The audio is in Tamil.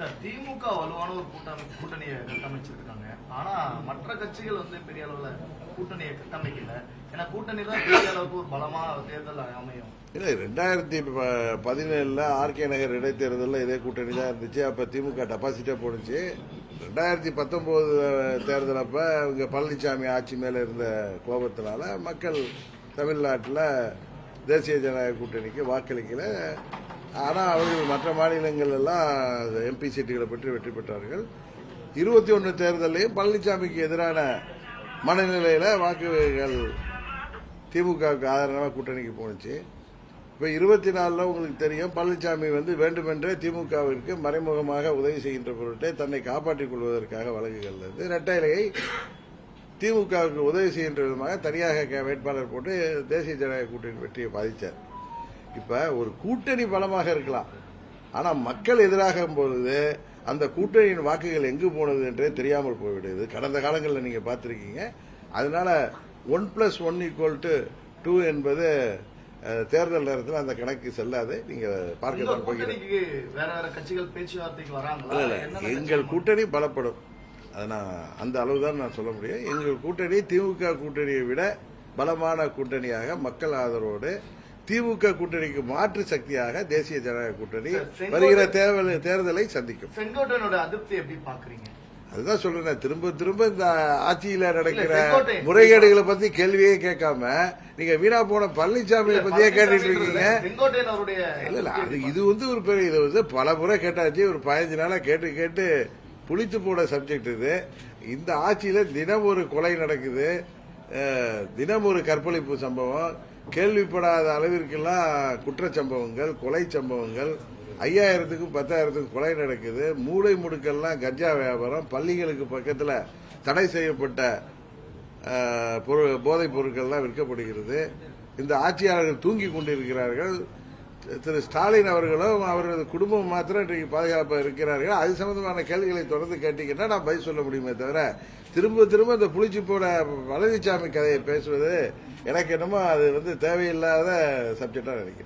சார், திமுக வலுவான ஒரு கூட்டணியை கட்டமைச்சிருக்காங்க. ஆனா மற்ற கட்சிகள் பெரிய அளவுல கூட்டணியை கட்டமைக்கல. ஏன்னா கூட்டணி தான் பெரிய அளவுக்கு ஒரு பலமா தேர்தல் அமையும். இல்ல 2017 ஆர்கே நகர் இடைத்தேர்தலில் இதே கூட்டணி தான் இருந்துச்சு. அப்ப திமுக டெபாசிட்டே போனுச்சு. 2019 தேர்தல் அப்ப இங்க பழனிசாமி ஆட்சி மேல இருந்த கோபத்தினால மக்கள் தமிழ்நாட்டில் தேசிய ஜனநாயக கூட்டணிக்கு வாக்களிக்கல. ஆனா அவர்கள் மற்ற மாநிலங்கள் எல்லாம் எம்பி சீட்டுகளை பெற்று வெற்றி பெற்றார்கள். 21 தேர்தலையும் பழனிசாமிக்கு எதிரான மனநிலையில வாக்குகள் திமுகவுக்கு ஆதரவாக கூட்டணிக்கு போனுச்சு. இப்ப 24 உங்களுக்கு தெரியும், பழனிசாமி வேண்டுமென்றே திமுகவிற்கு மறைமுகமாக உதவி செய்கின்ற பொருட்டே தன்னை காப்பாற்றிக் கொள்வதற்காக வழக்குகள் இரட்டை இலையை திமுகவுக்கு உதவி செய்கின்ற விதமாக தனியாக வேட்பாளர் போட்டு தேசிய ஜனநாயக கூட்டணி வெற்றியை பாதித்தார். இப்ப ஒரு கூட்டணி பலமாக இருக்கலாம், ஆனா மக்கள் எதிராக பொழுது அந்த கூட்டணியின் வாக்குகள் எங்கு போனது என்றே தெரியாமல் போய்விடுது. கடந்த காலங்களில் நீங்க பார்த்திருக்கீங்க. அதனால 1+1=2 என்பது தேர்தல் நேரத்தில் அந்த கணக்கு செல்லாது. நீங்க பார்க்க எங்கள் கூட்டணி பலப்படும். அந்த அளவுதான் நான் சொல்ல முடியும். எங்கள் கூட்டணி திமுக கூட்டணியை விட பலமான கூட்டணியாக மக்கள் ஆதரவோடு திமுக கூட்டணிக்கு மாற்று சக்தியாக தேசிய ஜனநாயக கூட்டணி வருகிற தேர்தலை சந்திக்கும். செங்கோட்டையனோட அதிருப்தி எப்படி பாக்குறீங்க? அதுதான் சொல்றேன். திரும்ப திரும்ப இந்த ஆட்சியில நடக்கிற முறைகேடுகளை பத்தி கேள்வியே கேட்காம நீங்க வீணா போன பழனிசாமியை பத்தியே கேட்டுட்டு இருக்கீங்க. இல்ல இது ஒரு பெரிய இது பல முறை கேட்டாச்சு. ஒரு 15 நாளா கேட்டு கேட்டு புளித்து போன சப்ஜெக்ட் இது. இந்த ஆட்சியில தினம் ஒரு கொலை நடக்குது, தினம் ஒரு கற்பழிப்பு சம்பவம், கேள்விப்படாத அளவிற்கெல்லாம் குற்றச்சம்பவங்கள், கொலை சம்பவங்கள், 5000க்கும் 10,000க்கும் கொலை நடக்குது. மூளை முடுக்கெல்லாம் கஞ்சா வியாபாரம், பள்ளிகளுக்கு பக்கத்தில் தடை செய்யப்பட்ட போதைப் பொருட்கள்லாம் விற்கப்படுகிறது. இந்த ஆட்சியாளர்கள் தூங்கி கொண்டிருக்கிறார்கள். திரு ஸ்டாலின் அவர்களும் அவரது குடும்பம் மாத்திரம் இன்றைக்கு பாதுகாப்பாக இருக்கிறார்கள். அது சம்பந்தமான கேள்விகளை தொடர்ந்து கேட்டீங்கன்னா நான் பதில் சொல்ல முடியுமே தவிர திரும்ப திரும்ப இந்த புளிச்சு போட பழனிசாமி கதையை பேசுவது எனக்கு என்னமோ அது தேவையில்லாத சப்ஜெக்டா நினைக்கிறேன்.